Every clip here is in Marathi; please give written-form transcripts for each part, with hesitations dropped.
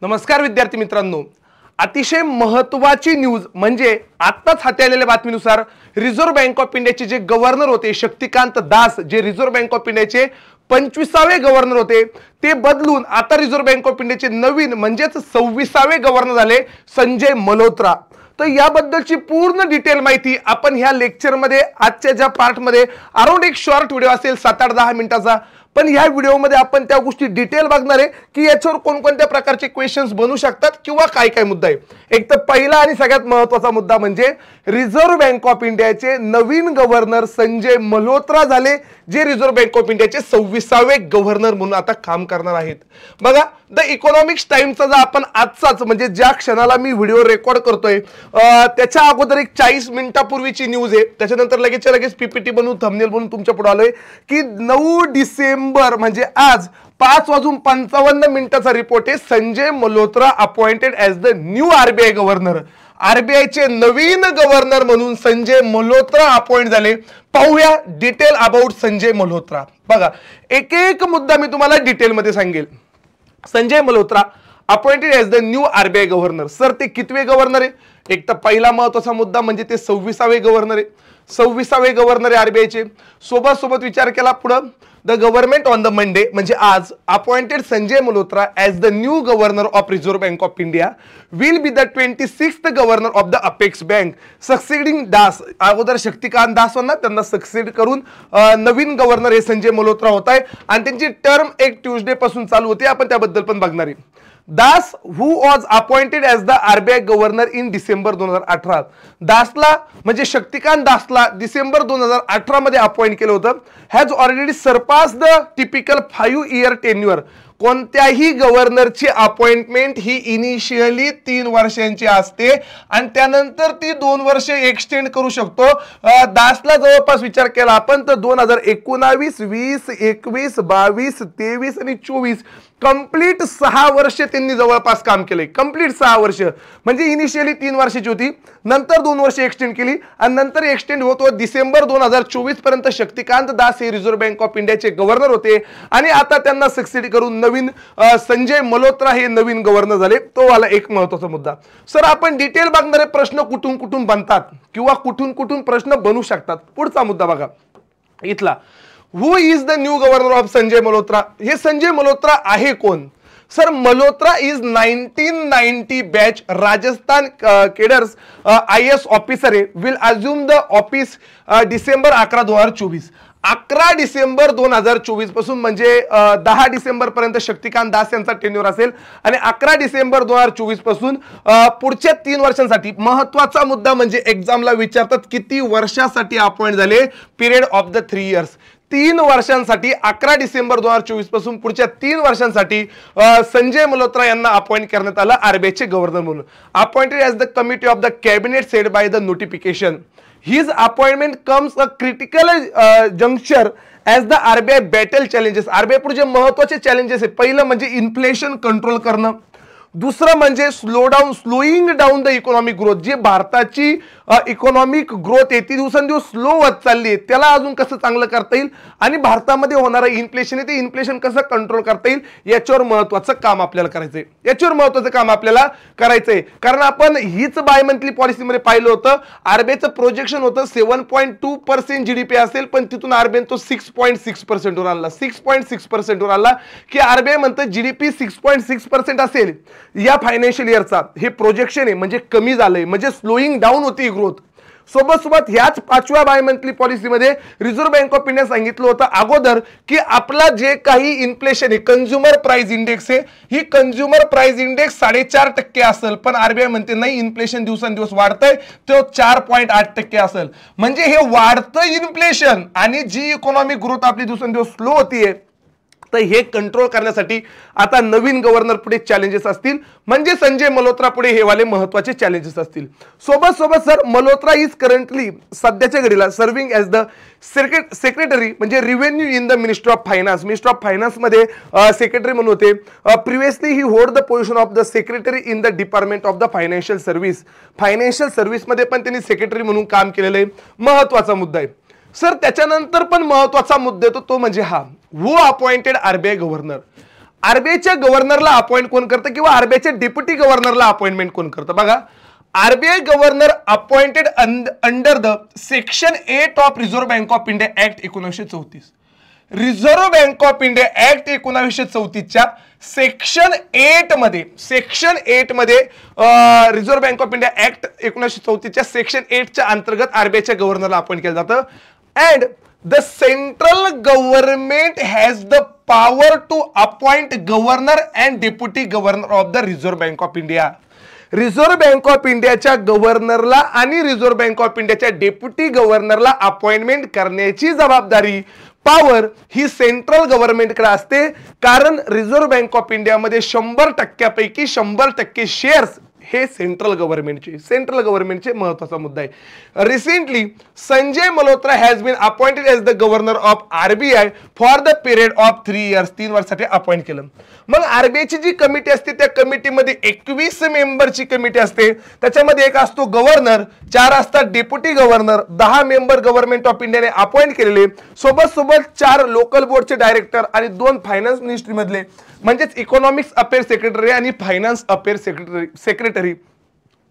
नमस्कार विद्यार्थी मित्रांनो, अतिशय महत्त्वाची न्यूज म्हणजे आत्ताच हाती आलेल्या बातमीनुसार रिझर्व्ह बँक ऑफ इंडियाचे जे गव्हर्नर होते शक्तिकांत दास, जे रिझर्व्ह बँक ऑफ इंडियाचे 25वे गव्हर्नर होते, ते बदलून आता रिझर्व्ह बँक ऑफ इंडियाचे नवीन म्हणजेच 26वे गव्हर्नर झाले संजय मल्होत्रा। तर याबद्दलची पूर्ण डिटेल माहिती आपण ह्या लेक्चरमध्ये आजच्या ज्या पार्टमध्ये अराउंड एक शॉर्ट व्हिडिओ असेल 7-8-10 मिनिटाचा, पण ह्या व्हिडिओमध्ये आपण त्या गोष्टी डिटेल बघणार आहे की याच्यावर कोणकोणत्या प्रकारचे क्वेश्चन्स बनू शकतात किंवा काय काय मुद्दा आहे। एक तर पहिला आणि सगळ्यात महत्त्वाचा मुद्दा म्हणजे रिझर्व्ह बँक ऑफ इंडियाचे नवीन गव्हर्नर संजय मल्होत्रा झाले, जे रिझर्व्ह बँक ऑफ इंडियाचे 26वे गव्हर्नर म्हणून आता काम करणार आहेत। बघा, द इकॉनॉमिक्स टाइम्सचा जर आपण आजचाच म्हणजे ज्या क्षणाला मी व्हिडिओ रेकॉर्ड करतोय त्याच्या अगोदर एक 40 मिनिटापूर्वीची न्यूज आहे, त्याच्यानंतर लगेच पीपीटी बनवून थंबनेल बनवून तुमच्या पुढे आलोय की 9 डिसेंबर म्हणजे आज 5:55 रिपोर्ट आहे, Sanjay Malhotra appointed as the new RBI governor. आरबीआयचे नवीन गव्हर्नर म्हणून संजय मल्होत्रा अपॉइंट झाले। पाहूया डिटेल अबाउट संजय मल्होत्रा। बघा, एक एक मुद्दा मी तुम्हाला डिटेल मध्ये सांगेल। Sanjay Malhotra appointed as the new RBI governor. Sir, ते कितवे गव्हर्नर आहे? एक तर पहिला महत्त्वाचा मुद्दा म्हणजे ते 26वे गव्हर्नर आहे। 26वे गव्हर्नर आहे आरबीआयचे। सोबत विचार केला पुढं, the government on the Monday म्हणजे आज appointed Sanjay Malhotra as the new governor of Reserve Bank of India will be the 26th governor of the apex bank succeeding Das. अगोदर शक्तिकांत दास होता, त्यांना सक्सीड करून नवीन गव्हर्नर हे संजय मल्होत्रा होत आहे आणि त्यांची टर्म एक ट्यूजडे पासून चालू होती, आपण त्याबद्दल पण बघणार आहे। Das who was appointed as the RBI governor in December 2018। दासला म्हणजे शक्तिकांत दासला डिसेंबर 2018 मध्ये अपॉइंट केलं होतं। Has already surpass the typical 5 year tenure. कोणत्याही गव्हर्नरची अपॉइंटमेंट ही इनिशियली 3 वर्षांची असते आणि त्यानंतर ती 2 वर्ष एक्सटेंड करू शकतो। दासला जवळपास विचार केला आपण तर 2019, 20, 21, 22, 23 आणि 24 कंप्लीट 6 वर्ष त्यांनी जवळपास काम केले। कंप्लीट 6 वर्ष म्हणजे इनिशियली 3 वर्षाची होती, नंतर 2 वर्ष एक्सटेंड केली आणि नंतर एक्सटेंड होतो डिसेंबर 2024 पर्यंत शक्तिकांत दास हे रिझर्व्ह बँक ऑफ इंडियाचे गव्हर्नर होते आणि आता त्यांना सक्सीड करून नवीन संजय मल्होत्रा हे नवीन गव्हर्नर झाले। तो वाला एक महत्त्वाचा मुद्दा। सर, आपण डिटेल बघणारे प्रश्न कुठून कुठून बनतात किंवा कुठून कुठून प्रश्न बनू शकतात। पुढचा मुद्दा बघा इथला, who is the new governor of Sanjay Malhotra. हे संजय मल्होत्रा आहे कोण? Sir, Malhotra is 1990 batch Rajasthan cadres IAS officer है, will assume the office December 11, 2024। 11 December 2024 पासून म्हणजे 10 डिसेंबर पर्यंत शक्तिकांत दास यांचा टेन्युअर असेल आणि 11 डिसेंबर 2024 पासून पुढच्या 3 वर्षांसाठी। महत्त्वाचा मुद्दा म्हणजे एक्झामला विचारतात किती वर्षासाठी अपॉइंट झाले, पिरियड ऑफ द 3 इयर्स। 3 वर्षांसाठी 11 डिसेंबर 2024 पासून पुढच्या 3 वर्षांसाठी संजय मल्होत्रा यांना अपॉइंट करण्यात आलं आरबीआयचे गव्हर्नर म्हणून। Appointed as the committee of the cabinet sed by the notification. His appointment comes a critical juncture as the RBI battle challenges. RBI पुढे जे महत्त्वाचे चॅलेंजेस आहे, पहिलं म्हणजे इन्फ्लेशन कंट्रोल करणं, दुसरं म्हणजे slowing down the economic growth. जी भारताची इकॉनॉमिक ग्रोथ आहे ती दिवसेंदिवस स्लो होत चालली आहे, त्याला अजून कसं चांगलं करता येईल आणि भारतामध्ये होणारं इन्फ्लेशन आहे ते इन्फ्लेशन कसं कंट्रोल करता येईल याच्यावर महत्त्वाचं काम आपल्याला करायचंय। कारण आपण हीच बाय मंथली पॉलिसीमध्ये पाहिलं होतं, आरबीआयचं प्रोजेक्शन होतं 7.2% जीडीपी असेल, पण तिथून आरबीआय तो 6.6% वर आणला। 6.6% वर आला की आरबीआय म्हणतं जीडीपी 6.6% असेल या फायनान्शियल इयरचा। हे प्रोजेक्शन आहे म्हणजे कमी झालंय, म्हणजे स्लोईंग डाऊन होती ग्रोथ। सोबत ह्याच 5व्या बाय मंथली पॉलिसीमध्ये रिझर्व्ह बँक ऑफ इंडिया सांगितलं होतं अगोदर की आपला जे काही इन्फ्लेशन आहे, कंझ्युमर प्राइस इंडेक्स आहे, ही कंझ्युमर प्राइस इंडेक्स 4.5% असेल, पण आरबीआय म्हणते नाही, इन्फ्लेशन दिवसेंदिवस वाढतंय, तो 4.8% असेल। म्हणजे हे वाढतं इन्फ्लेशन आणि जी इकॉनॉमिक ग्रोथ आपली दिवसेंदिवस स्लो होतीये, तर हे कंट्रोल करण्यासाठी आता नवीन गव्हर्नर पुढे चॅलेंजेस असतील, म्हणजे संजय मल्होत्रा पुढे हे वाले महत्त्वाचे चॅलेंजेस असतील। सोबत सर, मल्होत्रा इज करंटली सध्याच्या घडीला सर्व्हिंग ॲज द सेक्रेटरी म्हणजे revenue in the ministry of finance. Ministry of finance मध्ये सेक्रेटरी म्हणून होते। Previously he hold the position of the secretary in the department of the financial service. Financial सर्व्हिसमध्ये पण त्यांनी सेक्रेटरी म्हणून काम केलेलं आहे। महत्त्वाचा मुद्दा आहे सर। त्याच्यानंतर पण महत्त्वाचा मुद्दा येतो तो म्हणजे हा, हु अपॉइंटेड आरबीआय गव्हर्नर। आरबीआयच्या गव्हर्नरला अपॉइंट कोण करतं किंवा आरबीआयच्या डेप्युटी गव्हर्नरला अपॉइंटमेंट कोण करतं? बघा, RBI governor appointed under the section 8 of Reserve Bank of India Act 1934. Reserve Bank of India Act 1934च्या सेक्शन 8 मध्ये Reserve Bank of India Act 1934च्या सेक्शन 8च्या अंतर्गत आरबीआयच्या गव्हर्नरला अपॉइंट केलं जातं. And the central government has the power to appoint governor and deputy governor of the Reserve Bank of India. Reserve Bank of इंडियाच्या गव्हर्नरला आणि रिझर्व्ह बँक ऑफ इंडियाच्या डेप्युटी गव्हर्नरला अपॉइंटमेंट करण्याची जबाबदारी, पॉवर ही सेंट्रल गव्हर्नमेंटकडे असते. कारण रिझर्व्ह बँक ऑफ इंडियामध्ये 100% 100% शेअर्स हे सेंट्रल गव्हर्नमेंटचे महत्त्वाचा मुद्दा आहे. Recently Sanjay Malhotra has been appointed as the governor of RBI for the period of 3 years. 3 वर्षासाठी अपॉइंट केलं. मग आरबीआयची जी कमिटी असते त्या कमिटीमध्ये 21 मेंबरची कमिटी असते. त्याच्यामध्ये एक असतो गव्हर्नर, 4 असतात deputy governor, 10 member government of इंडियाने अपॉइंट केलेले, सोबत 4 लोकल बोर्डचे डायरेक्टर आणि 2 फायनान्स मिनिस्ट्री मधले म्हणजेच इकॉनॉमिक्स अफेअर सेक्रेटरी आणि फायनान्स अफेअर सेक्रेटरी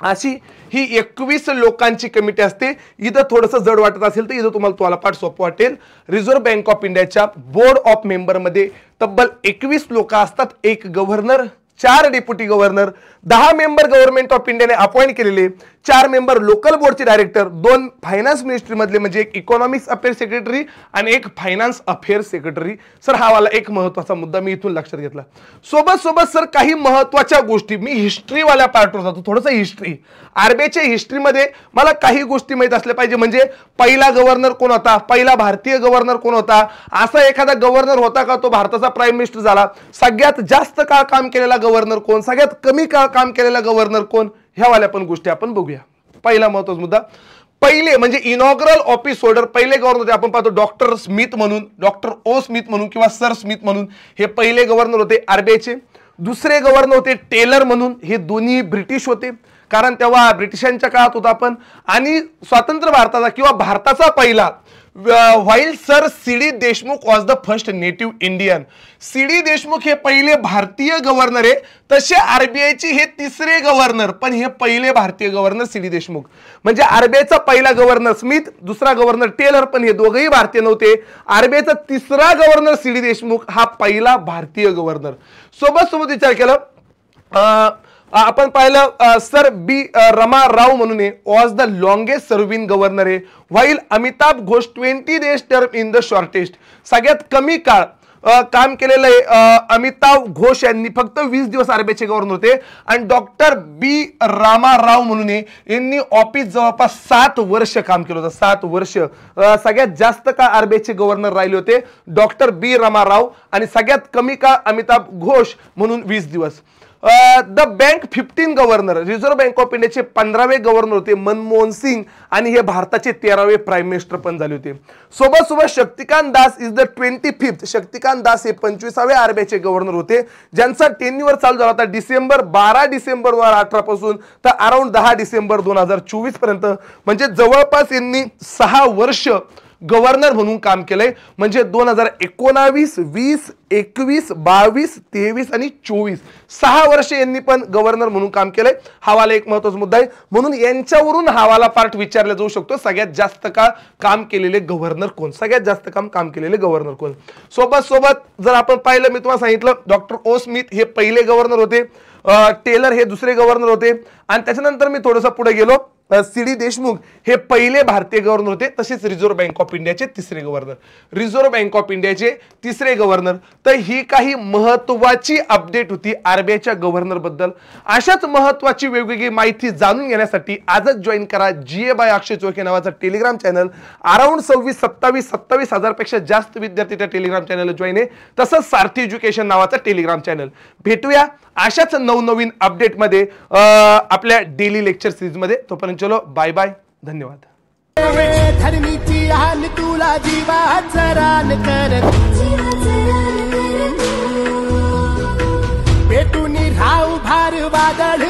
अशी ही 21 लोकांची कमिटी असते. इथं थोडंसं जड वाटत असेल तर इथं तुम्हाला पाठ सोपं वाटेल. रिझर्व्ह बँक ऑफ इंडियाच्या बोर्ड ऑफ मेंबर मध्ये तब्बल 21 लोक असतात, 1 governor, 4 deputy governor, 10 member government of इंडियाने अपॉइंट केलेले, 4 मेंबर लोकल बोर्डचे डायरेक्टर, 2 फायनान्स मिनिस्ट्री मधले म्हणजे एक इकॉनॉमिक्स अफेअर सेक्रेटरी आणि एक फायनान्स अफेअर सेक्रेटरी. सर हा वाला एक महत्वाचा मुद्दा मी इथून लक्षात घेतला. सोबत सर काही महत्वाच्या गोष्टी मी हिस्ट्रीवाल्या पार्टवर जातो. थोडंसं हिस्ट्री, आरबीआयच्या हिस्ट्रीमध्ये मला काही गोष्टी माहित असल्या पाहिजे. म्हणजे पहिला गव्हर्नर कोण होता, पहिला भारतीय गव्हर्नर कोण होता, असा एखादा गव्हर्नर होता का तो भारताचा प्राईम मिनिस्टर झाला, सगळ्यात जास्त काळ काम केलेला गव्हर्नर कोण, सगळ्यात कमी काळ काम केलेला गव्हर्नर कोण, ह्या वाल्या पण गोष्टी आपण बघूया. पहिला महत्त्वाचा मुद्दा, पहिले म्हणजे इनॉग्रल ऑफिस होल्डर पहिले गव्हर्नर होते. आपण पाहतो डॉक्टर स्मिथ म्हणून, डॉक्टर ओ स्मिथ म्हणून किंवा सर स्मिथ म्हणून हे पहिले गव्हर्नर होते आरबीआयचे. दुसरे गव्हर्नर होते टेलर म्हणून, हे दोन्ही ब्रिटिश होते कारण तेव्हा ब्रिटिशांच्या काळात होता आपण. आणि स्वतंत्र भारताचा किंवा भारताचा पहिला while sir CD. Deshmukh was the first native Indian. CD. Deshmukh हे पहिले भारतीय गव्हर्नर आहे. तसे आरबीआयचे हे तिसरे गव्हर्नर, पण हे पहिले भारतीय गव्हर्नर सी.डी. देशमुख. म्हणजे आरबीआयचा पहिला गव्हर्नर स्मिथ, दुसरा गव्हर्नर टेलर, पण हे दोघेही भारतीय नव्हते. आरबीआयचा तिसरा गव्हर्नर सी.डी. देशमुख हा पहिला भारतीय गव्हर्नर. सोबत विचार केला आपण पाहिलं सर बी रमा राव म्हणून was the longest serving governor आहे. While Amitabh Ghosh 20 days term in the shortest, सगळ्यात कमी काळ काम केलेलं आहे अमिताभ घोष यांनी, फक्त 20 दिवस आरबीआयचे गव्हर्नर होते. आणि डॉक्टर बी रामाराव म्हणून यांनी ऑफिस जवळपास 7 वर्ष काम केलं होतं. 7 वर्ष सगळ्यात जास्त काळ आरबीआयचे गव्हर्नर राहिले होते डॉक्टर बी रामाराव, आणि सगळ्यात कमी काळ अमिताभ घोष म्हणून 20 दिवस. The bank 15 governor, reserve Bank of इंडियाचे 15वे गव्हर्नर होते मनमोहन सिंग, आणि हे भारताचे 13वे प्राईम मिनिस्टर पण झाले होते. सोबत Shaktikanta Das is the 25th, Shaktikanta Das हे 25वे आरबीआयचे गव्हर्नर होते, ज्यांचा टेन्युअर चालू झाला होता 12 डिसेंबर 2018 पासून तर अराउंड 10 डिसेंबर 2024 पर्यंत. म्हणजे जवळपास यांनी 6 वर्ष गव्हर्नर म्हणून काम केलंय. म्हणजे 2019, 20, 21, 22, 23 आणि 24 6 वर्ष यांनी पण गव्हर्नर म्हणून काम केलंय. हा वाला एक महत्त्वाचा मुद्दा आहे, म्हणून यांच्यावरून हा वाला पार्ट विचारला जाऊ शकतो. सगळ्यात जास्त काळ काम केलेले गव्हर्नर कोण, सगळ्यात जास्त काम केलेले गव्हर्नर कोण. सोबत जर आपण पाहिलं, मी तुम्हाला सांगितलं डॉक्टर ओ स्मिथ हे पहिले गव्हर्नर होते, टेलर हे दुसरे गव्हर्नर होते, आणि त्याच्यानंतर मी थोडंसं पुढे गेलो, सी.डी. देशमुख हे पहिले भारतीय गव्हर्नर होते. तसेच रिझर्व्ह बँक ऑफ इंडियाचे तिसरे गव्हर्नर, रिझर्व्ह बँक ऑफ इंडियाचे तिसरे गव्हर्नर. तर ही काही महत्त्वाची अपडेट होती आरबीआयच्या गव्हर्नर बद्दल. अशाच महत्त्वाची वेगवेगळी माहिती जाणून घेण्यासाठी आजच जॉईन करा GA बाय अक्षय चोखे नावाचा टेलिग्राम चॅनल. अराउंड 27 हजारपेक्षा जास्त विद्यार्थी त्या टेलिग्राम चॅनलला जॉईन आहे. तसंच सारथी एज्युकेशन नावाचा टेलिग्राम चॅनल. भेटूया अशाच नवनवीन अपडेटमध्ये आपल्या डेली लेक्चर सिरीजमध्ये. तोपर्यंत चलो बाय बाय, धन्यवाद. धर्मीची हाल तुला जीवाचं रान कर, पेटून राव भार वादळ